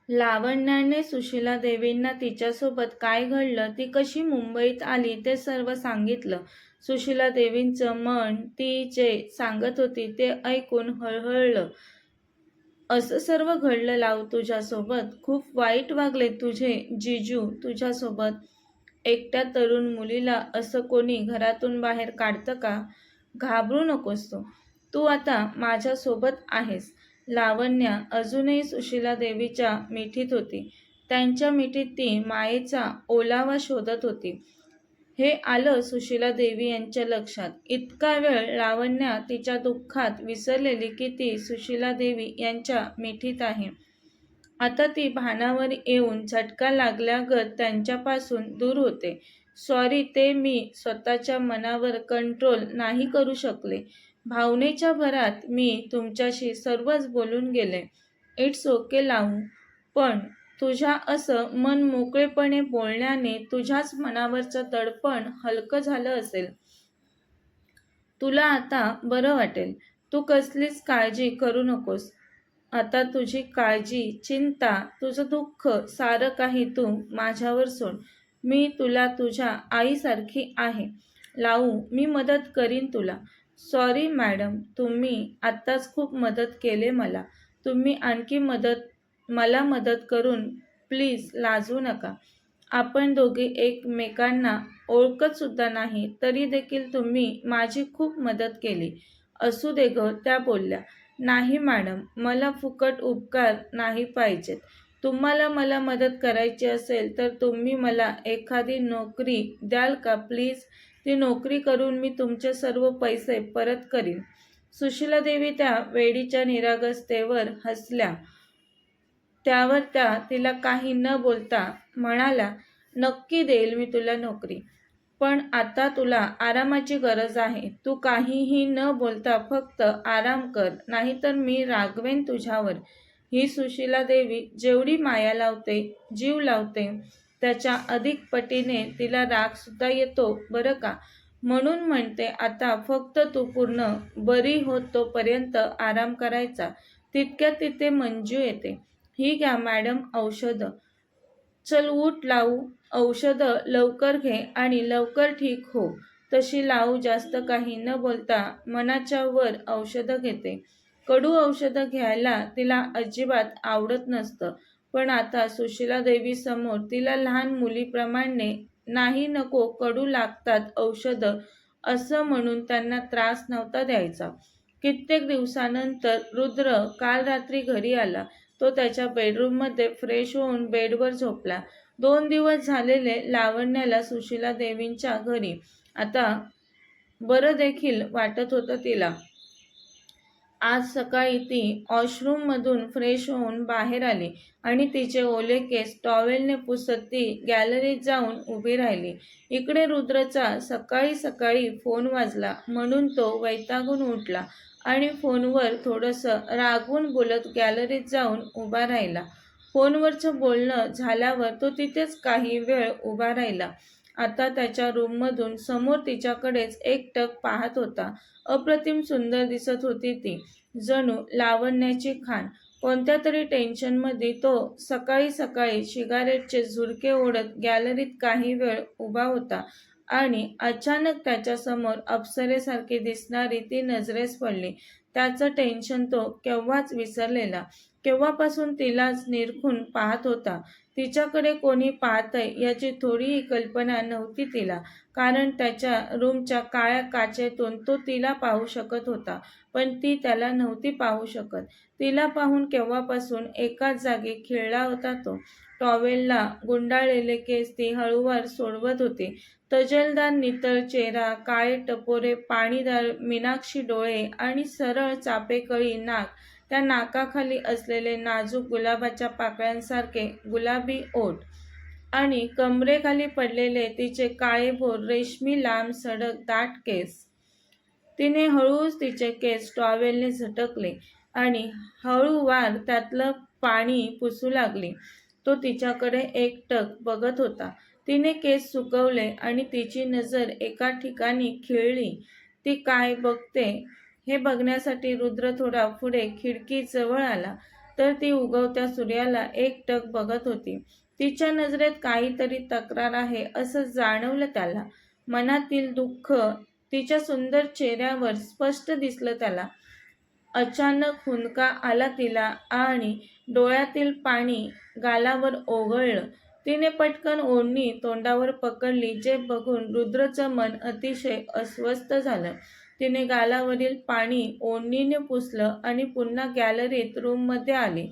लावण्याने सुशीला देवींना तिच्यासोबत काय घडलं, ती कशी मुंबईत आली ते सर्व सांगितलं. सुशीला देवींचं मन ती जे सांगत होती ते ऐकून हळहळलं. असं सर्व घडलं लावू तुझ्यासोबत? खूप वाईट वागले तुझे जिजू तुझ्यासोबत. एकट्या तरुण मुलीला असं कोणी घरातून बाहेर काढतं का? घाबरू नकोस तू. तू आता माझ्यासोबत आहेस. लावण्या अजूनही सुशीला देवीच्या मिठीत होती. त्यांच्या मिठीत ती मायेचा ओलावा शोधत होती. हे आलं सुशीला देवी यांच्या लक्षात. इतका वेळ लावण्या तिच्या दुःखात विसरलेली की ती सुशीला देवी यांच्या मिठीत आहे. आता ती भानावर येऊन झटका लागल्यागत त्यांच्यापासून दूर होते. सॉरी, ते मी स्वतःच्या मनावर कंट्रोल नाही करू शकले. भावनेच्या भरात मी तुमच्याशी सर्वच बोलून गेले. इट्स ओके लावू. पण तुझ्या असं मन मोकळेपणे बोलण्याने तुझ्याच मनावरचं दडपण हलकं झालं असेल. तुला आता बरं वाटेल. तू कसलीच काळजी करू नकोस. आता तुझी काळजी, चिंता, तुझं दुःख सारं काही तू माझ्यावर सोड. मी तुला तुझ्या आईसारखी आहे. लावू, मी मदत करीन तुला. सॉरी मॅडम, तुम्ही आत्ताच खूप मदत केली मला. तुम्ही आणखी मला मदत करून प्लीज लाजवू नका. आपण दोघे एकमेकांना ओळखत सुद्धा नाही तरी देखील तुम्ही माझी खूप मदत केली. असू दे ग, त्या बोलल्या. नाही मॅडम, मला फुकट उपकार नाही पाहिजेत. तुम्हाला मला मदत करायची असेल तर तुम्ही मला एखादी नोकरी द्याल का प्लीज? ती नोकरी करून मी तुमचे सर्व पैसे परत करीन. सुशीला देवी त्या वेडीच्या निरागसतेवर हसल्या. त्यावर त्या तिला काही न बोलता म्हणाल्या, नक्की देईल मी तुला नोकरी. पण आता तुला आरामाची गरज आहे. तू काहीही न बोलता फक्त आराम कर, नाहीतर मी रागवेन तुझ्यावर. ही सुशीला देवी जेवढी माया लावते, जीव लावते, त्याच्या अधिक पटीने तिला राग सुद्धा येतो बरं का. म्हणून म्हणते आता फक्त तू पूर्ण बरी होत तोपर्यंत आराम करायचा. तितक्यात तिथे मंजू येते. ही घ्या मॅडम औषधं. चल उठ लावू, औषधं लवकर घे आणि लवकर ठीक हो. तशी लावू जास्त काही न बोलता मनाच्या वर औषधं घेते. कडू औषधं घ्यायला तिला अजिबात आवडत नसतं. पण आता सुशीला देवी समोर तिला लहान मुलीप्रमाणे नाही नको कडू लागतात औषधं असं म्हणून त्यांना त्रास नव्हता द्यायचा. कित्येक दिवसानंतर रुद्र काल रात्री घरी आला. तो त्याच्या बेडरूममध्ये फ्रेश होऊन बेडवर झोपला. 2 दिवस झालेले लावण्याला सुशीला देवींच्या घरी. आता बरं देखील वाटत होतं तिला. आज सकाळी ती वॉशरूममधून फ्रेश होऊन बाहेर आली आणि तिचे ओले केस टॉवेलने पुसत ती गॅलरीत जाऊन उभी राहिली. इकडे रुद्रचा सकाळी सकाळी फोन वाजला म्हणून तो वैतागून उठला आणि फोनवर थोडंसं रागवून बोलत गॅलरीत जाऊन उभा राहिला. फोनवरचं बोलणं झाल्यावर तो तिथेच काही वेळ उभा राहिला. आता त्याच्या रूममधून समोर तिच्याकडेच एकटक पाहत होता. अप्रतिम सुंदर दिसत होती ती, जणू लावण्याची खाण. कोणत्या तरी टेन्शनमध्ये तो सकाळी सकाळी सिगारेटचे झुरके ओढत गॅलरीत काही वेळ उभा होता आणि अचानक त्याच्यासमोर अप्सरेसारखी दिसणारी ती नजरेस पडली. त्याचं टेन्शन तो केव्हाच विसरलेला. केव्हापासून तिलाच निरखून पाहत होता. तिच्याकडे कोणी पाहतंय याची थोडीही कल्पना नव्हती तिला, कारण त्याच्या रूमच्या काळ्या काचेतून तो तिला पाहू शकत होता, पण ती त्याला नव्हती पाहू शकत. तिला पाहून केव्हापासून एकाच जागी खिळला होता तो. टॉवेलला गुंडाळलेले केस ती हळूवार सोडवत होती. तजेलदार नितळ चेहरा, काळे टपोरे पाणीदार मीनाक्षी डोळे आणि सरळ चापेकळी नाक, त्या नाकाखाली असलेले नाजूक गुलाबाच्या पाकळ्यांसारखे गुलाबी ओठ आणि कमरेखाली पडलेले तिचे काळेभोर रेशमी लांब सडक दाट केस. तिने हळूच तिचे केस टॉवेलने झटकले आणि हळूवार त्यातलं पाणी पुसू लागली. तो तिच्याकडे एकटक बघत होता. तिने केस सुकवले आणि तिची नजर एका ठिकाणी खिळली. ती काय बघते हे बघण्यासाठी रुद्र थोडा पुढे खिडकीजवळ आला. तर ती उगवत्या सूर्याला एकटक बघत होती. तिच्या नजरेत काहीतरी तक्रार आहे असं जाणवलं त्याला. मनातील दुःख तिच्या सुंदर चेहऱ्यावर स्पष्ट दिसलं त्याला. अचानक हुंदका आला तिला आणि डोळ्यातील पाणी गालावर ओघळलं. तिने पटकन ओढणी तोंडावर पकडली, जे बघून रुद्रचं मन अतिशय अस्वस्थ झालं. तिने गालावरील पाणी ओढणीने पुसलं आणि पुन्हा गॅलरीत रूममध्ये आली.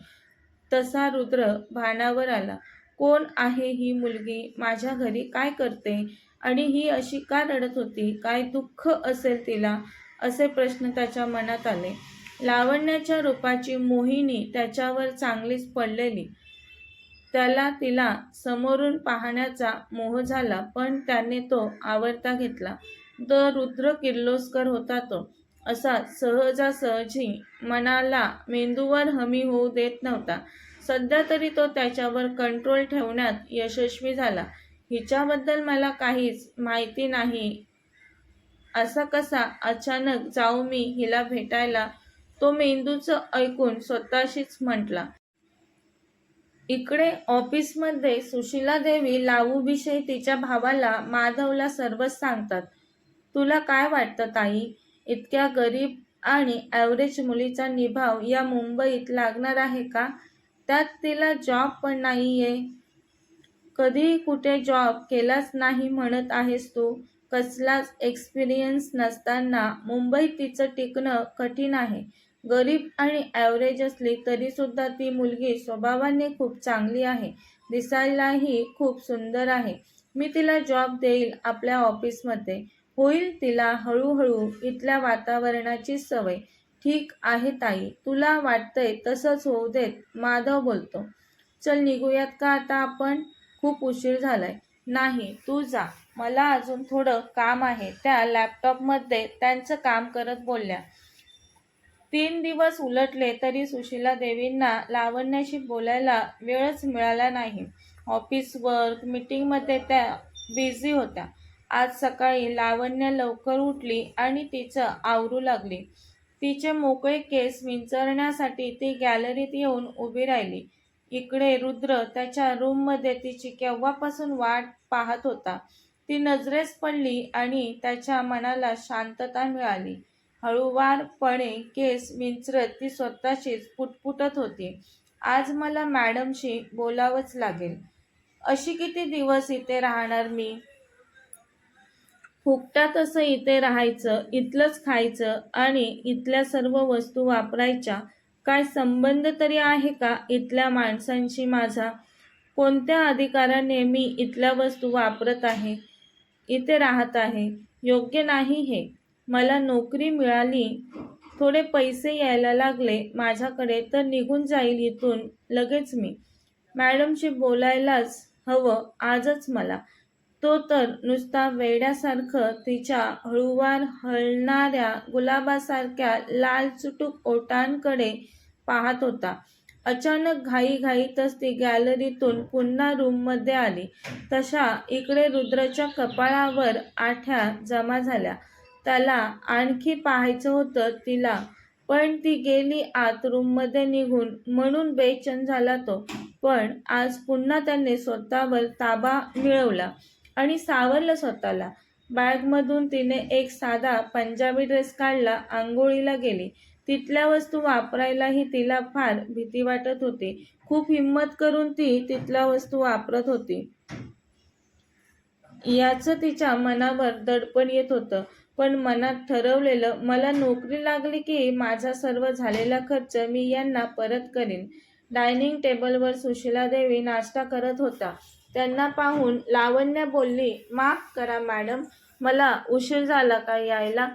तसा रुद्र भानावर आला. कोण आहे ही मुलगी? माझ्या घरी काय करते? आणि ही अशी का रडत होती? काय दुःख असेल तिला? असे प्रश्न त्याच्या मनात आले. लावण्याच्या रूपाची मोहिनी त्याच्यावर चांगलीच पडलेली. त्याला तिला समोरून पाहण्याचा मोह झाला, पण त्याने तो आवरता घेतला. रुद्र किर्लोस्कर होता तो. असा सहजासहजी मनाला मेंदूवर हमी होऊ देत नव्हता. सध्या तरी तो त्याच्यावर कंट्रोल ठेवण्यात यशस्वी झाला. हिच्याबद्दल मला काहीच माहिती नाही. असा कसा अचानक जाऊ मी हिला भेटायला? तो मेंदूचं ऐकून स्वतःशीच म्हटला. इकडे ऑफिसमध्ये सुशीलादेवी लावूविषयी तिच्या भावाला माधवला सर्वच सांगतात. तुला काय वाटतं ताई? इतक्या गरीब आणि ॲव्हरेज मुलीचा निभाव या मुंबईत लागणार आहे का? त्यात तिला जॉब पण नाहीये. कधी कुठे जॉब केलाच नाही म्हणत आहेस तू. कसलाच एक्सपिरियन्स नसताना मुंबईत तिचं टिकणं कठीण आहे. गरीब आणि ॲव्हरेज असली तरीसुद्धा ती मुलगी स्वभावाने खूप चांगली आहे. दिसायलाही खूप सुंदर आहे. मी तिला जॉब देईल आपल्या ऑफिसमध्ये. होईल तिला हळूहळू इथल्या वातावरणाची सवय. ठीक आहे ताई, तुला वाटतंय तसंच होऊ देत, माधव बोलतो. चल निघूयात का आता आपण? खूप उशीर झालाय. नाही, तू जा. मला अजून थोडं काम आहे. त्या लॅपटॉपमध्ये त्यांचं काम करत बोलल्या. 3 दिवस उलटले तरी सुशीलादेवींना लावण्याशी बोलायला वेळच मिळाला नाही. ऑफिस वर्क, मीटिंगमध्ये त्या बिझी होत्या. आज सकाळी लावण्य लवकर उठली आणि तिचं आवरू लागली. तिचे मोकळे केस विंचरण्यासाठी ती गॅलरीत येऊन उभी राहिली. इकडे रुद्र त्याच्या रूममध्ये तिची केव्हापासून वाट पाहत होता. ती नजरेस पडली आणि त्याच्या मनाला शांतता मिळाली. हळूवारपणे केस विंचरत ती स्वतःशीच पुटपुटत होती. आज मला मॅडमशी बोलावंच लागेल. अशी किती दिवस इथे राहणार मी? फुकटात असं इथे राहायचं, इथलंच खायचं आणि इथल्या सर्व वस्तू वापरायच्या. काय संबंध तरी आहे का इथल्या माणसांशी माझा? कोणत्या अधिकाराने मी इथल्या वस्तू वापरत आहे, इथे राहत आहे? योग्य नाही हे. मला नोकरी मिळाली, थोडे पैसे यायला लागले माझ्याकडे तर निघून जाईल इथून लगेच मी. मॅडमशी बोलायलाच हवं आजच मला. तो तर नुसता वेड्यासारखं तिच्या हळूवार हलणाऱ्या गुलाबासारख्या लालचुटूक ओठांकडे पाहत होता. अचानक घाईघाईतच ती गॅलरीतून पुन्हा रूममध्ये आली. तशा इकडे रुद्रच्या कपाळावर आठ्या जमा झाल्या. त्याला आणखी पाहायचं होतं तिला, पण ती गेली आत रूममध्ये निघून म्हणून बेचैन झाला तो. पण आज पुन्हा त्याने स्वतःवर ताबा मिळवला आणि सावरलं स्वतःला. बॅगमधून तिने एक साधा पंजाबी ड्रेस काढला. आंघोळीला गेली. तिथल्या वस्तू वापरायलाही तिला फार भीती वाटत होती. खूप हिंमत करून ती तिथल्या वस्तू वापरत होती. याचं तिच्या मनावर दडपण येत होतं. पण मनात ठरवलेलं, मला नोकरी लागली की माझा सर्व झालेला खर्च मी यांना परत करीन. डायनिंग टेबलवर सुशीलादेवी नाश्ता करत होता. त्यांना पाहून लावण्य बोलली, माफ करा मॅडम, मला उशीर झाला का यायला?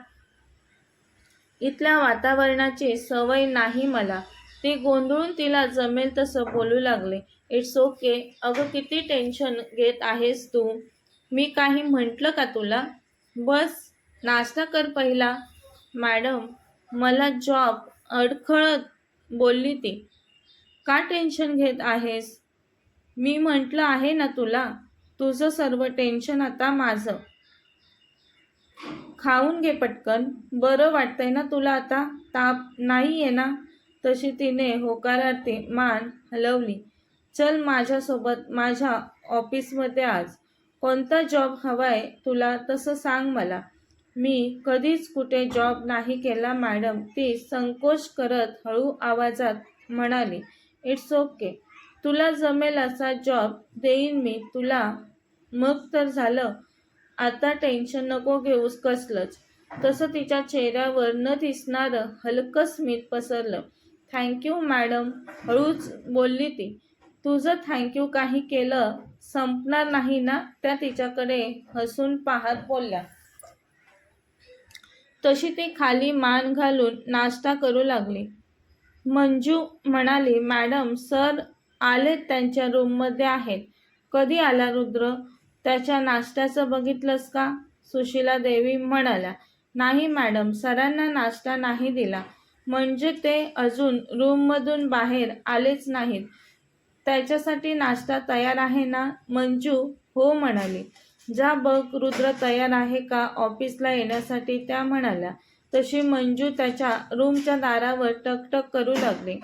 इथल्या वातावरणाची सवय नाही मला. ती गोंधळून तिला जमेल तसं बोलू लागले. It's okay. अगं किती टेन्शन घेत आहेस तू? मी काही म्हटलं का तुला? बस नाश्ता कर पहिला. मॅडम, मला जॉब अडखळत बोलली ती. का टेन्शन घेत आहेस? मी म्हटलं आहे ना तुला, तुझं सर्व टेन्शन आता माझं. खाऊन घे पटकन. बरं वाटतंय ना तुला आता? ताप नाहीये ना? तशी तिने होकारार्थी मान हलवली. चल माझ्यासोबत माझ्या ऑफिसमध्ये आज. कोणता जॉब हवाय तुला तसं सांग मला. मी कधीच कुठे जॉब नाही केला मॅडम, ती संकोच करत हळू आवाजात म्हणाली. इट्स ओके, तुला जमेल असा जॉब देईन मी तुला. मग तर झालं, आता टेन्शन नको घेऊस कसलंच. तसं तिच्या चेहऱ्यावर न दिसणारं हलकं स्मित पसरलं. थँक्यू मॅडम, हळूच बोलली ती. तुझं थँक्यू काही केलं संपणार नाही ना, त्या तिच्याकडे हसून पाहत बोलल्या. तशी ती खाली मान घालून नाश्ता करू लागली. मंजू म्हणाली, मॅडम सर आलेत, त्यांच्या रूममध्ये आहेत. कधी आला रुद्र? त्याच्या नाश्त्याचं बघितलंस का? सुशीला देवी म्हणाल्या. नाही मॅडम, सरांना नाश्ता नाही दिला. म्हणजे ते अजून रूममधून बाहेर आलेच नाहीत. त्याच्यासाठी नाश्ता तयार आहे ना? मंजू हो म्हणाली. जा बघ रुद्र तयार आहे का ऑफिसला येण्यासाठी, त्या म्हणाल्या. तशी मंजू त्याच्या रूमच्या दारावर टकटक करू लागली.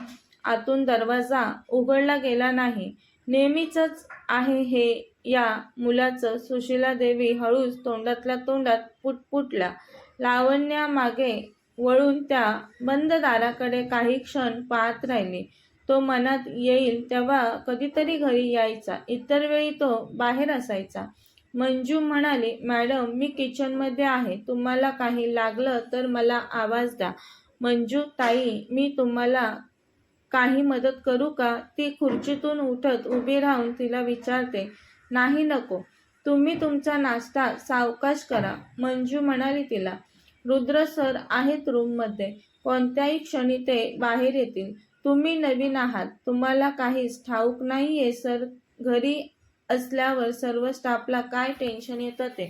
आतून दरवाजा उघडला गेला नाही. नेहमीचंच आहे हे या मुलाचं, सुशीला देवी हळूच तोंडातल्या तोंडात पुटपुटल्या. लावण्या मागे वळून त्या बंद दाराकडे काही क्षण पाहत राहिली. तो मनात येईल तेव्हा कधीतरी घरी यायचा, इतर वेळी तो बाहेर असायचा. मंजू म्हणाली, मॅडम मी किचनमध्ये आहे, तुम्हाला काही लागलं तर मला आवाज द्या. मंजू ताई, मी तुम्हाला काही मदत करू का? ती खुर्चीतून उठत उभी राहून तिला विचारते. नाही नको, तुम्ही तुमचा नाश्ता सावकाश करा, मंजू म्हणाली तिला. रुद्र सर आहेत रूममध्ये, कोणत्याही क्षणी ते बाहेर येतील. तुम्ही नवीन आहात, तुम्हाला काहीच ठाऊक नाहीये सर. घरी असल्यावर सर्व स्टाफला काय टेन्शन येतं ते.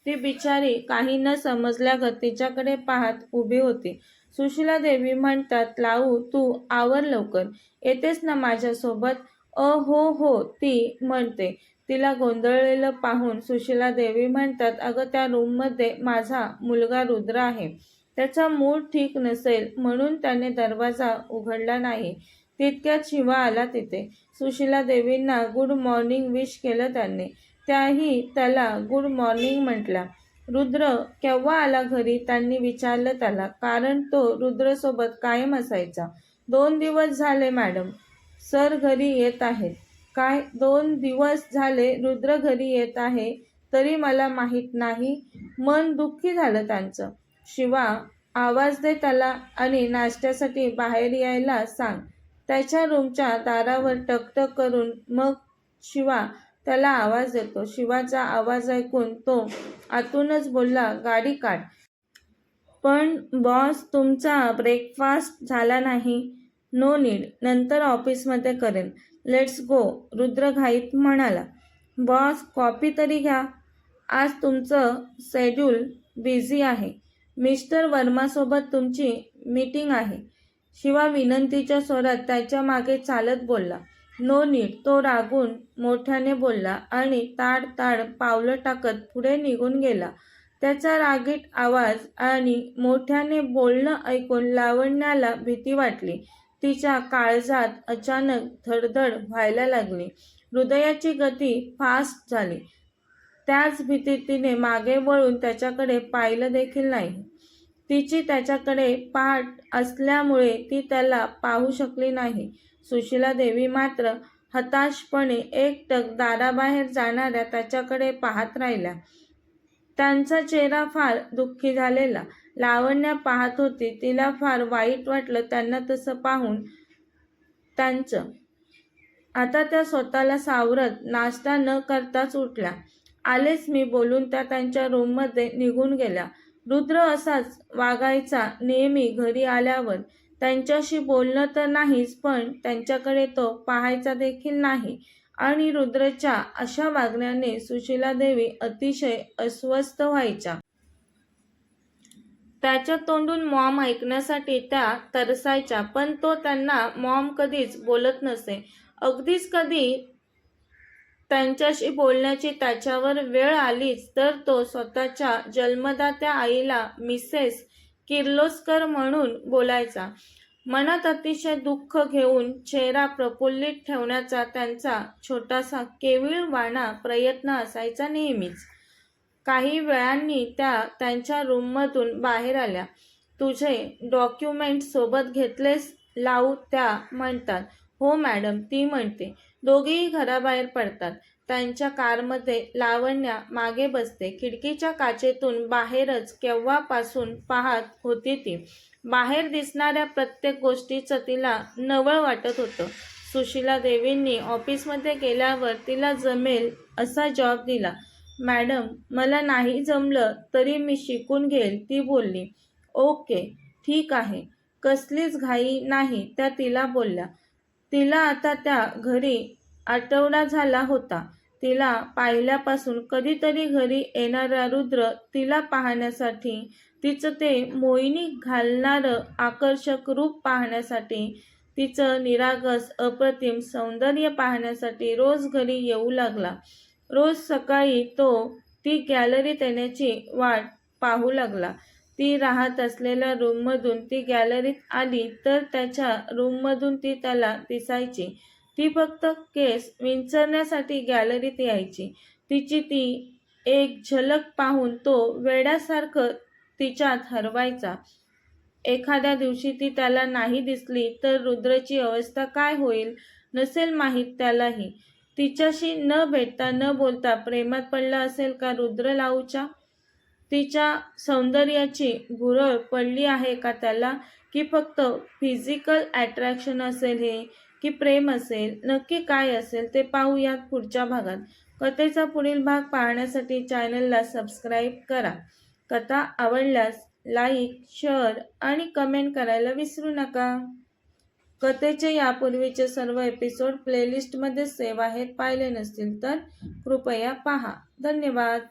ती बिचारी काही न समजल्यागत तिच्याकडे पाहत उभी होती. सुशीला देवी म्हणतात, लावू तू आवर लवकर, येतेस ना माझ्यासोबत? हो ती म्हणते. तिला गोंधळलेलं पाहून सुशीला देवी म्हणतात, अगं त्या रूममध्ये माझा मुलगा रुद्र आहे. त्याचा मूड ठीक नसेल म्हणून त्याने दरवाजा उघडला नाही. तितक्यात शिवा आला तिथे. सुशीला देवींना गुड मॉर्निंग विश केलं त्यांनी. त्याही त्याला गुड मॉर्निंग म्हटल्या. रुद्र केव्हा आला घरी त्यांनी विचारलं त्याला, कारण तो रुद्रसोबत कायम असायचा. 2 दिवस झाले मॅडम, सर घरी येत आहेत. काय 2 दिवस झाले रुद्र घरी येत आहे तरी मला माहीत नाही? मन दुःखी झालं त्यांचं. शिवा, आवाज दे त्याला आणि नाश्त्यासाठी बाहेर यायला सांग. त्याच्या रूमच्या दारावर टकटक करून मग शिवा त्याला आवाज देतो. शिवाचा आवाज ऐकून तो आतूनच बोलला, गाडी काढ. पण बॉस, तुमचा ब्रेकफास्ट झाला नाही. नो नीड, नंतर ऑफिसमध्ये करेन. लेट्स गो, रुद्र घाईत म्हणाला. बॉस, कॉफी तरी घ्या. आज तुमचं शेड्यूल बिझी आहे. मिस्टर वर्मासोबत तुमची मीटिंग आहे. शिवा विनंतीच्या स्वरात त्याच्या मागे चालत बोलला. नो नीड, तो रागून मोठ्याने बोलला आणि ताड ताड पावलं टाकत पुढे निघून गेला. त्याचा रागीट आवाज आणि मोठ्याने बोलणं ऐकून लावण्याला भीती वाटली. तिच्या काळजात अचानक धडधड व्हायला लागली. हृदयाची गती फास्ट झाली. त्याच भीतीत तिने मागे वळून त्याच्याकडे पाहिलं देखील नाही. तिची त्याच्याकडे पाठ असल्यामुळे ती त्याला पाहू शकली नाही. सुशीला देवी मात्र हताशपणे एकटक दाराबाहेर जाणाऱ्या त्याच्याकडे पाहत राहिल्या. त्यांचा चेहरा फार दुःखी झालेला. लावण्या पाहत होती. तिला फार वाईट वाटलं त्यांना तसं पाहून त्यांचं. आता त्या स्वतःला सावरत नाश्ता न करताच उठल्या. आलेच मी बोलून त्या त्यांच्या रूममध्ये निघून गेल्या. रुद्र असाच वागायचा नेहमी. घरी आल्यावर त्यांच्याशी बोलणं तर नाहीच, पण त्यांच्याकडे तो पाहायचा देखील नाही. आणि रुद्रच्या अशा वागण्याने सुशीला देवी अतिशय अस्वस्थ व्हायच्या. त्याच्या तोंडून मॉम ऐकण्यासाठी त्या तरसायच्या, पण तो त्यांना मॉम कधीच बोलत नसे. अगदीच कधी त्यांच्याशी बोलण्याची त्याच्यावर वेळ आलीच तर तो स्वतःच्या जन्मदात्या आईला मिसेस किर्लोस्कर म्हणून बोलायचा. मनात अतिशय दुःख घेऊन चेहरा प्रफुल्लित ठेवण्याचा त्यांचा छोटासा केविलवाणा प्रयत्न असायचा नेहमीच. काही वेळांनी त्या त्यांच्या रूममधून बाहेर आल्या. तुझे डॉक्युमेंट सोबत घेतलेस? लावू त्या म्हणतात. हो मॅडम, ती म्हणते. दोघेही घराबाहेर पडतात. त्यांच्या कारमध्ये लावण्या मागे बसते. खिडकीच्या काचेतून बाहेरच केव्हापासून पाहत होती ती. बाहेर दिसणाऱ्या प्रत्येक गोष्टीचं तिला नवल वाटत होतं. सुशीला देवींनी ऑफिसमध्ये गेल्यावर तिला जमेल असा जॉब दिला. मॅडम, मला नाही जमलं तरी मी शिकून घेईल, ती बोलली. ओके, ठीक आहे. कसलीच घाई नाही, त्या तिला बोलल्या. तिला आता त्या घरी आठवडा झाला होता. तिला पाहिल्यापासून कधीतरी घरी येणारा रुद्र तिला पाहण्यासाठी, तिचं ते मोहिनी घालणारं आकर्षक रूप पाहण्यासाठी, तिचं निरागस अप्रतिम सौंदर्य पाहण्यासाठी रोज घरी येऊ लागला. रोज सकाळी तो ती गॅलरीत येण्याची वाट पाहू लागला. ती राहत असलेल्या रूममधून ती गॅलरीत आली तर त्याच्या रूममधून ती त्याला दिसायची. ती फक्त केस विंचरण्यासाठी गॅलरीत यायची. तिची ती एक झलक पाहून तो वेड्यासारखं तिच्यात हरवायचा. एखाद्या दिवशी ती त्याला नाही दिसली तर रुद्रची अवस्था काय होईल नसेल माहीत त्यालाही. तिच्याशी न भेटता न बोलता प्रेमात पडला असेल का रुद्र लाऊच्या? तिच्या सौंदर्याची भुरळ पडली आहे का त्याला? की फक्त फिजिकल अट्रॅक्शन असेल हे? की प्रेम असेल? नक्की काय असेल ते पाहूयात पुढच्या भागात. कथेचा पुढील भाग पाहण्यासाठी चॅनलला सबस्क्राईब करा. कथा आवडल्यास लाईक, शेअर आणि कमेंट करायला विसरू नका. कथेचे यापूर्वीचे सर्व एपिसोड प्लेलिस्टमध्ये सेव्ह आहेत. पाहिले नसतील तर कृपया पहा. धन्यवाद.